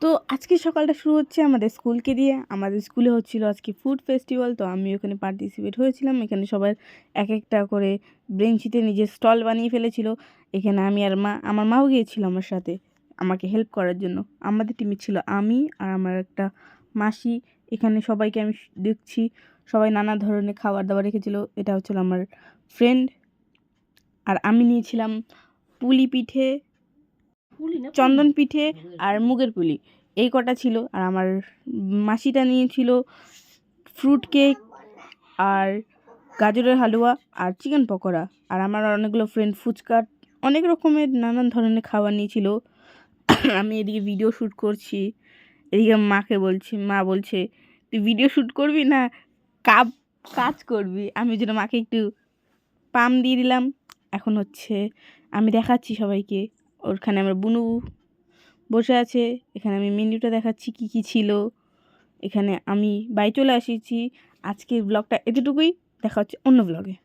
তো আজকে সকালটা শুরু হচ্ছে আমাদের স্কুলকে দিয়ে। আমাদের স্কুলে হচ্ছিল আজকে ফুড ফেস্টিভ্যাল, তো আমি ওখানে পার্টিসিপেট হয়েছিলাম। এখানে সবাই এক একটা করে বেঞ্চিতে নিজের স্টল বানিয়ে ফেলেছিল। এখানে আমি আর আমার মাও গিয়েছিল আমার সাথে আমাকে হেল্প করার জন্য। আমাদের টিমে ছিল আমি আর আমার একটা মাসি। এখানে সবাইকে আমি দেখছি সবাই নানা ধরনের খাবার দাবার রেখেছিল। এটা হচ্ছিল আমার ফ্রেন্ড। আর আমি নিয়েছিলাম পুলি পিঠে, চন্দন পিঠে আর মুগের পুলি, এই কটা ছিল। আর আমার মাসিটা নিয়েছিল ফ্রুট কেক আর গাজরের হালুয়া আর চিকেন পকোড়া। আর আমার অনেকগুলো ফ্রেন্ড ফুচকা, অনেক রকমের নানান ধরনের খাবার নিয়েছিল। আমি এদিকে ভিডিও শ্যুট করছি, এদিকে মাকে বলছি, মা বলছে তুই ভিডিও শ্যুট করবি না কাজ করবি। আমি যেন মাকে একটু পাম দিয়ে দিলাম। এখন হচ্ছে আমি দেখাচ্ছি সবাইকে। ওখানে আমার বুনু বসে আছে, এখানে আমি মেনুটা দেখাচ্ছি কি কি ছিল। এখানে আমি বাড়ি চলে এসেছি। আজকের ব্লগটা এতটুকুই, দেখা হচ্ছে অন্য ব্লগে।